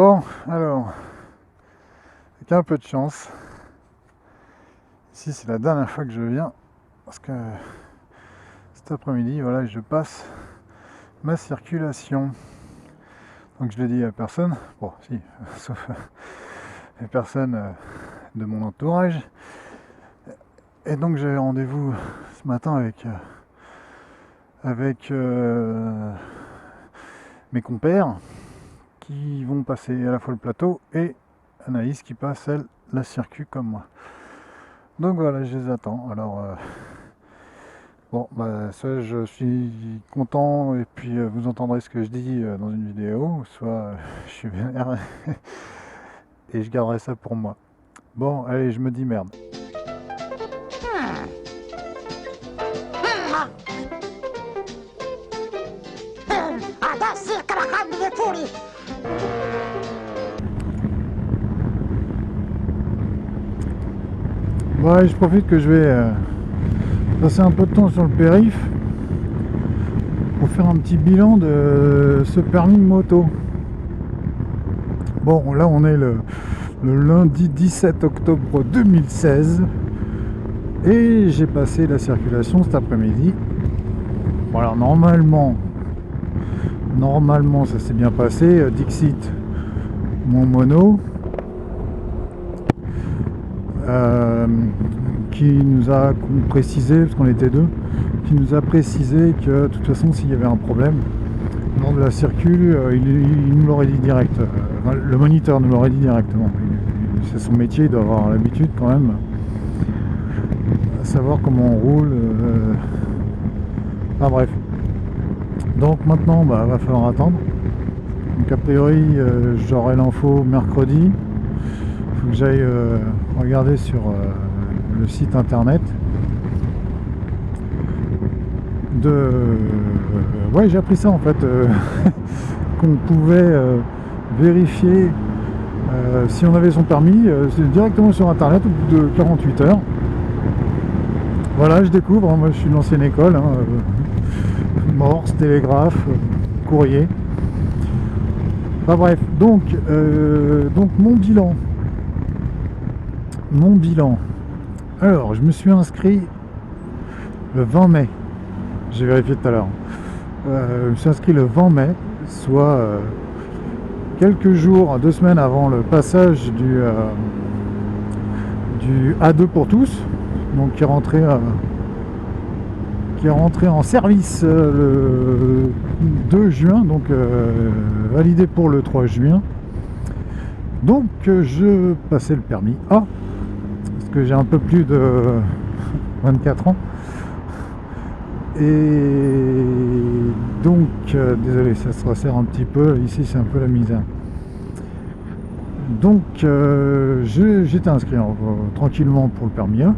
Bon, alors, avec un peu de chance, ici c'est la dernière fois que je viens, parce que cet après-midi, voilà, je passe ma circulation. Donc je l'ai dit à personne, bon si, sauf les personnes de mon entourage. Et donc j'ai rendez-vous ce matin avec mes compères qui vont passer à la fois le plateau et Anaïs qui passe, elle, la circuit comme moi. Donc voilà, je les attends. Alors, bon, bah, ça, je suis content et puis vous entendrez ce que je dis dans une vidéo, soit je suis vénère et je garderai ça pour moi. Bon, allez, je me dis merde. Bon, allez, je profite que je vais passer un peu de temps sur le périph pour faire un petit bilan de ce permis de moto. Bon, là on est le lundi 17 octobre 2016 et j'ai passé la circulation cet après-midi. Bon, alors normalement ça s'est bien passé. Dixit, mon mono, qui nous a précisé, parce qu'on était deux, qui nous a précisé que de toute façon s'il y avait un problème lors de la circule, il nous l'aurait dit direct. Le moniteur nous l'aurait dit directement. C'est son métier, il doit avoir l'habitude quand même à savoir comment on roule. Enfin bref. Donc maintenant, bah, va falloir attendre. Donc a priori, j'aurai l'info mercredi. Il faut que j'aille regarder sur le site internet. Ouais, j'ai appris ça en fait, qu'on pouvait vérifier si on avait son permis directement sur internet au bout de 48 heures. Voilà, je découvre, moi je suis de l'ancienne école, hein, morse, télégraphe, courrier. Enfin bref, donc mon bilan. Alors, je me suis inscrit le 20 mai. J'ai vérifié tout à l'heure. Je me suis inscrit le 20 mai, soit quelques jours, 2 semaines avant le passage du A2 pour tous, donc qui est rentré en service le 2 juin, donc validé pour le 3 juin. Donc je passais le permis A, parce que j'ai un peu plus de 24 ans. Et donc, désolé, ça se resserre un petit peu, ici c'est un peu la misère. Donc, j'étais inscrit tranquillement pour le permis A.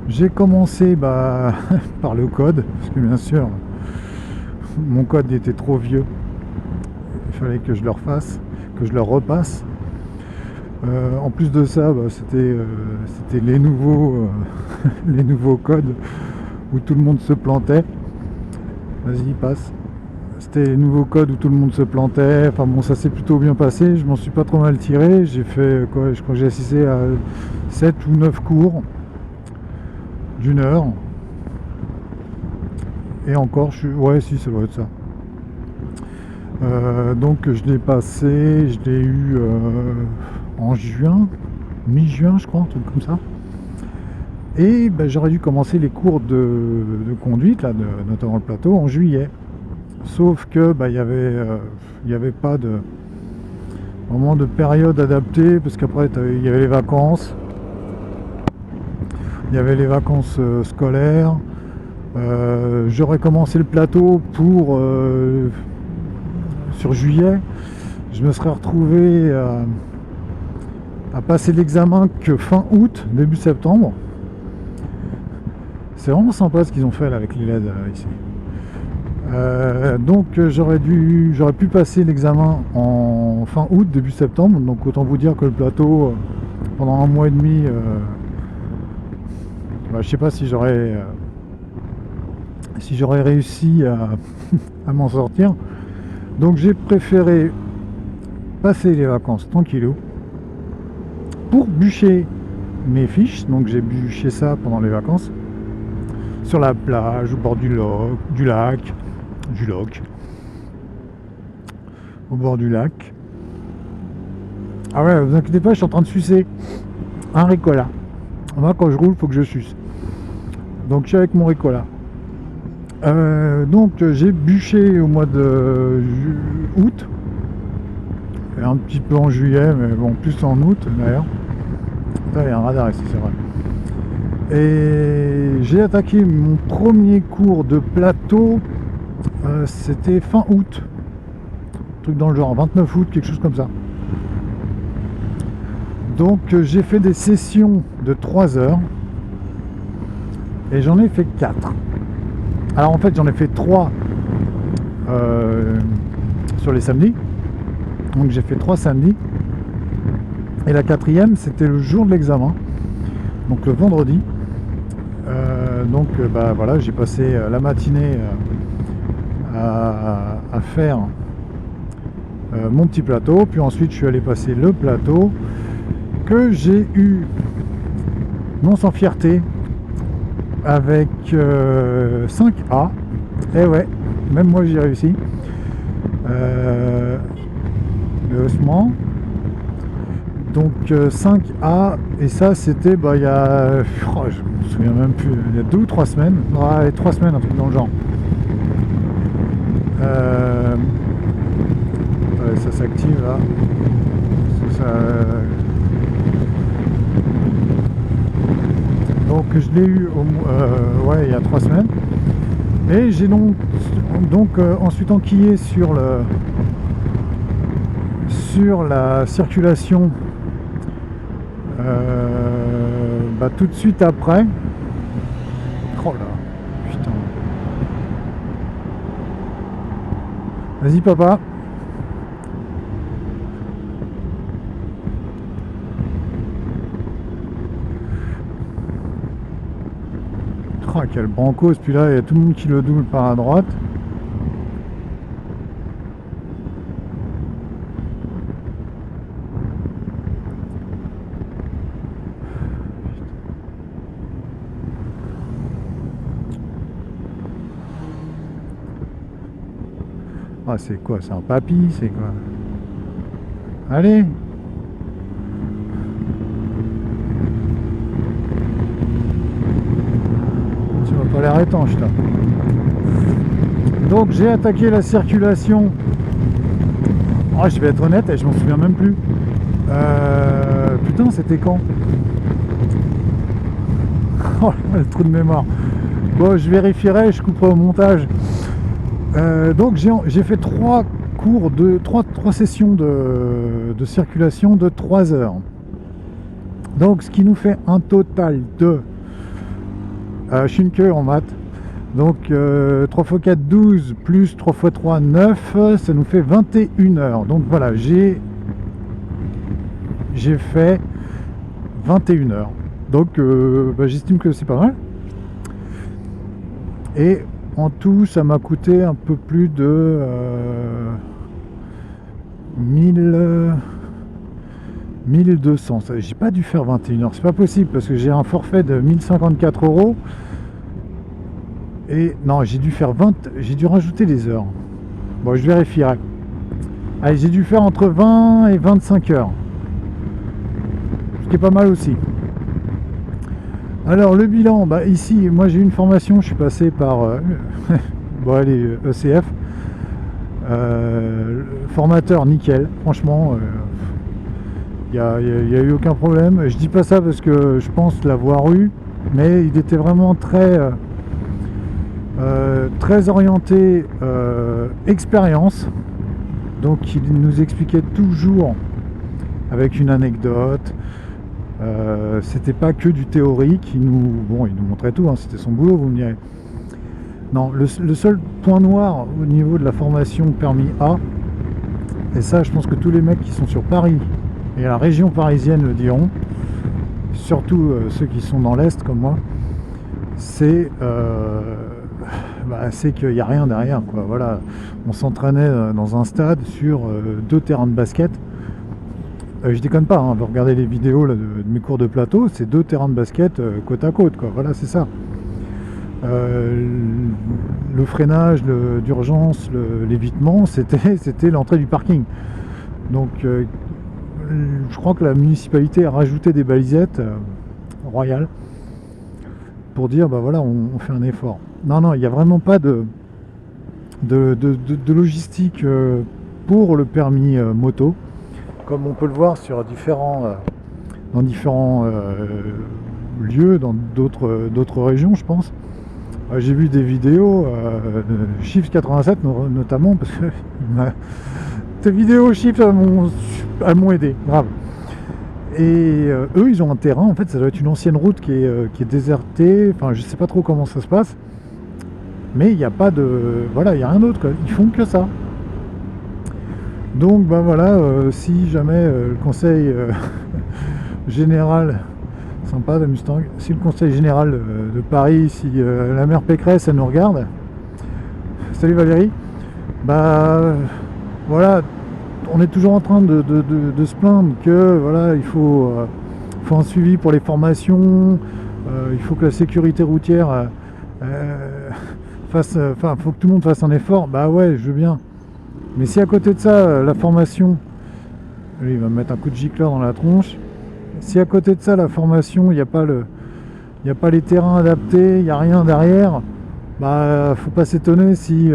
J'ai commencé par le code, parce que bien sûr, mon code était trop vieux. Il fallait que je le refasse, que je le repasse. En plus de ça, c'était les nouveaux codes où tout le monde se plantait. Vas-y, passe. C'était les nouveaux codes où tout le monde se plantait. Enfin bon, ça s'est plutôt bien passé. Je m'en suis pas trop mal tiré. J'ai fait quoi? Je crois que j'ai assisté à 7 ou 9 cours d'une heure. Et encore, ouais, si, ça doit être ça. Donc je l'ai passé, je l'ai eu en juin, mi-juin, je crois, un truc comme ça. Et j'aurais dû commencer les cours de conduite, là, notamment le plateau, en juillet. Sauf que il y avait pas de vraiment de période adaptée, parce qu'après il y avait les vacances, scolaires. J'aurais commencé le plateau sur juillet. Je me serais retrouvé à passer l'examen que fin août, début septembre. C'est vraiment sympa ce qu'ils ont fait là, avec les LED ici. Donc j'aurais pu passer l'examen en fin août, début septembre. Donc autant vous dire que le plateau, pendant 1 mois et demi, je sais pas si j'aurais réussi à m'en sortir. Donc j'ai préféré passer les vacances tranquillou pour bûcher mes fiches. Donc j'ai bûché ça pendant les vacances sur la plage, au bord du lac, au bord du lac. Ah ouais, vous inquiétez pas, je suis en train de sucer un Ricola. Moi, quand je roule, faut que je suce. Donc je suis avec mon Ricola. Donc j'ai bûché au mois de août, et un petit peu en juillet, mais bon, plus en août d'ailleurs. Il y a un radar ici, c'est vrai. Et j'ai attaqué mon premier cours de plateau, c'était fin août, truc dans le genre 29 août, quelque chose comme ça. Donc j'ai fait des sessions de 3 heures et j'en ai fait 4. Alors en fait j'en ai fait 3 sur les samedis, donc j'ai fait 3 samedis, et la 4e c'était le jour de l'examen, donc le vendredi. Donc bah voilà, j'ai passé la matinée à faire mon petit plateau, puis ensuite je suis allé passer le plateau que j'ai eu non sans fierté avec 5A. Et ouais, même moi j'ai réussi. Le haussement. Donc 5A, et ça c'était bah il y a, je me souviens même plus, il y a 2 ou 3 semaines, ouais, 3 semaines, un truc dans le genre. Ça s'active là. Donc je l'ai eu ouais, il y a 3 semaines. Et j'ai donc ensuite enquillé sur la circulation bah, tout de suite après. Oh là, putain. Vas-y papa. Oh, quel brancos, puis là il y a tout le monde qui le double par la droite. Ah c'est quoi? C'est un papy? C'est quoi? Allez! Tu m'as pas l'air étanche là. Donc j'ai attaqué la circulation. Oh, je vais être honnête, je m'en souviens même plus. Putain, c'était quand? Oh, le trou de mémoire. Bon, je vérifierai, je couperai au montage. Donc j'ai fait 3 cours de 3 sessions de circulation de 3 heures. Donc ce qui nous fait un total de je suis une queue en maths. Donc 3 x 4 12 plus 3 x 3 9, ça nous fait 21 heures. Donc voilà, j'ai fait 21 heures. Donc bah, j'estime que c'est pas mal. Et en tout, ça m'a coûté un peu plus de 1200. J'ai pas dû faire 21 heures, c'est pas possible parce que j'ai un forfait de 1054 €. Et non, j'ai dû faire 20, j'ai dû rajouter des heures. Bon, je vérifierai. Allez, j'ai dû faire entre 20 et 25 heures. Ce qui est pas mal aussi. Alors le bilan, bah ici, moi j'ai eu une formation, je suis passé par bon allez, ECF, formateur nickel, franchement, il n'y a eu aucun problème. Je dis pas ça parce que je pense l'avoir eu, mais il était vraiment très orienté expérience. Donc il nous expliquait toujours avec une anecdote. C'était pas que du théorique, il nous montrait tout, hein, c'était son boulot, vous me direz. Non, le seul point noir au niveau de la formation permis A, et ça je pense que tous les mecs qui sont sur Paris et la région parisienne le diront, surtout ceux qui sont dans l'Est comme moi, c'est qu'il n'y a rien derrière, quoi. Voilà, on s'entraînait dans un stade sur 2 terrains de basket. Je déconne pas, hein, vous regardez les vidéos là, de mes cours de plateau, c'est 2 terrains de basket côte à côte, quoi. Voilà, c'est ça. Le freinage d'urgence, l'évitement, c'était l'entrée du parking. Donc je crois que la municipalité a rajouté des balisettes royales pour dire bah voilà, on fait un effort. Non, il n'y a vraiment pas de logistique pour le permis moto, comme on peut le voir sur dans différents lieux, dans d'autres régions, je pense. J'ai vu des vidéos, Shift 87 notamment, parce que tes vidéos Shift elles m'ont aidé, grave. Et eux, ils ont un terrain, en fait, ça doit être une ancienne route qui est désertée, enfin, je sais pas trop comment ça se passe, mais il n'y a pas de... Voilà, il n'y a rien d'autre, quoi. Ils font que ça. Donc, ben voilà, si jamais le conseil général... Sympa de Mustang. Si le conseil général de Paris, si la maire Pécresse, elle nous regarde, salut Valérie, bah voilà, on est toujours en train de se plaindre que voilà, il faut un suivi pour les formations, il faut que la sécurité routière fasse, enfin, faut que tout le monde fasse un effort. Bah ouais, je veux bien. Mais si à côté de ça, la formation, lui, il va me mettre un coup de gicleur dans la tronche. Si à côté de ça, la formation, il n'y a pas les terrains adaptés, il n'y a rien derrière, bah faut pas s'étonner si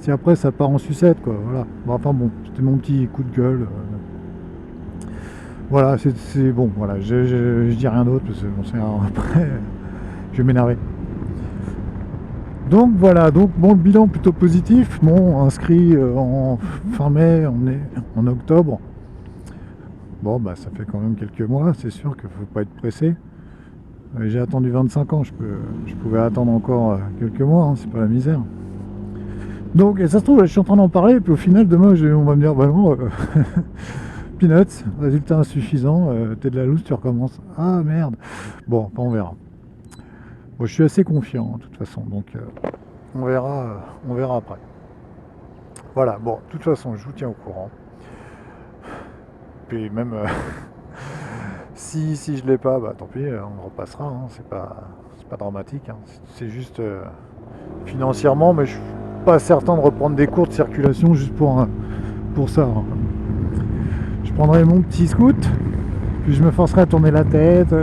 après ça part en sucette, quoi. Voilà. Bon, enfin bon, c'était mon petit coup de gueule. Voilà, c'est bon, voilà, je dis rien d'autre parce que bon, après je vais m'énerver. Donc voilà, donc bon, le bilan plutôt positif. Bon, inscrit en fin mai, on est en octobre. Bon, bah ça fait quand même quelques mois, c'est sûr qu'il ne faut pas être pressé. J'ai attendu 25 ans, je pouvais attendre encore quelques mois, hein, c'est pas la misère. Donc, et ça se trouve, là, je suis en train d'en parler, et puis au final, demain, on va me dire, bah non, peanuts, résultat insuffisant, t'es de la loose, tu recommences. Ah merde. Bon, on verra. Bon, je suis assez confiant, hein, de toute façon, donc on verra après. Voilà, bon, de toute façon, je vous tiens au courant. Puis même si je l'ai pas, bah tant pis, on repassera, hein, c'est pas dramatique, hein. C'est juste financièrement, mais je suis pas certain de reprendre des cours de circulation juste pour ça, hein. Je prendrai mon petit scoot, puis je me forcerai à tourner la tête,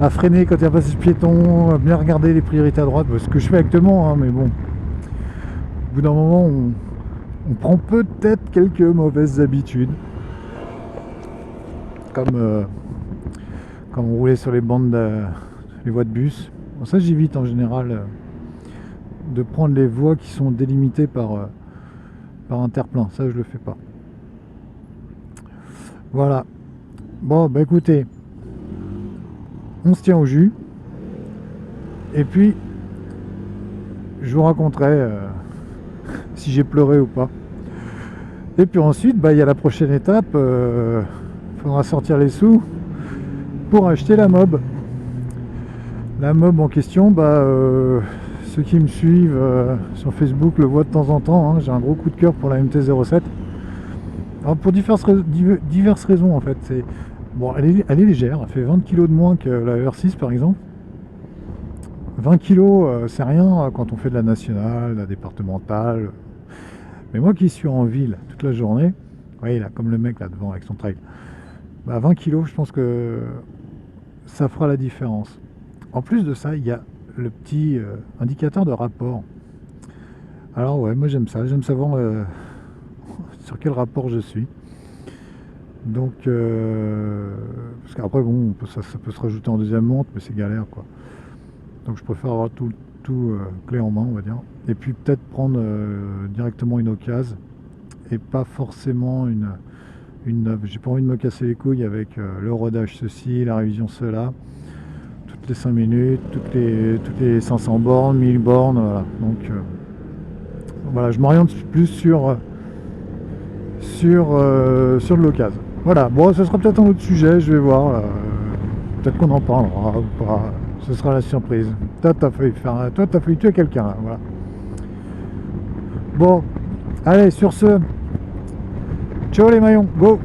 à freiner quand il y a un passage piéton, à bien regarder les priorités à droite, ce que je fais actuellement, hein, mais bon, au bout d'un moment on prend peut-être quelques mauvaises habitudes. Comme on roulait sur les bandes, les voies de bus. Bon, ça j'évite en général de prendre les voies qui sont délimitées par un terre-plein. Ça je le fais pas. Voilà. Bon bah écoutez, on se tient au jus. Et puis je vous raconterai si j'ai pleuré ou pas. Et puis ensuite, bah il y a la prochaine étape. Faudra sortir les sous pour acheter la mob. La mob en question, bah ceux qui me suivent sur Facebook le voient de temps en temps, hein, j'ai un gros coup de cœur pour la MT-07. Alors pour diverses raisons en fait. Bon, elle est légère, elle fait 20 kg de moins que la R6 par exemple. 20 kg c'est rien quand on fait de la nationale, de la départementale. Mais moi qui suis en ville toute la journée, vous voyez là, comme le mec là devant avec son trail, bah 20 kg, je pense que ça fera la différence. En plus de ça, il y a le petit indicateur de rapport. Alors ouais, moi j'aime ça, j'aime savoir sur quel rapport je suis. Donc, parce qu'après bon, ça peut se rajouter en deuxième montre, mais c'est galère quoi. Donc je préfère avoir tout clé en main, on va dire. Et puis peut-être prendre directement une occasion et pas forcément une neuve. J'ai pas envie de me casser les couilles avec le rodage ceci, la révision cela, toutes les 5 minutes, toutes les 500 bornes, 1000 bornes, voilà. Donc voilà, je m'oriente plus sur de l'occasion. Voilà, bon, ce sera peut-être un autre sujet, je vais voir. Peut-être qu'on en parlera ou pas. Ce sera la surprise. Toi, t'as failli tuer quelqu'un, hein, voilà. Bon, allez, sur ce, ciao les maillons, go!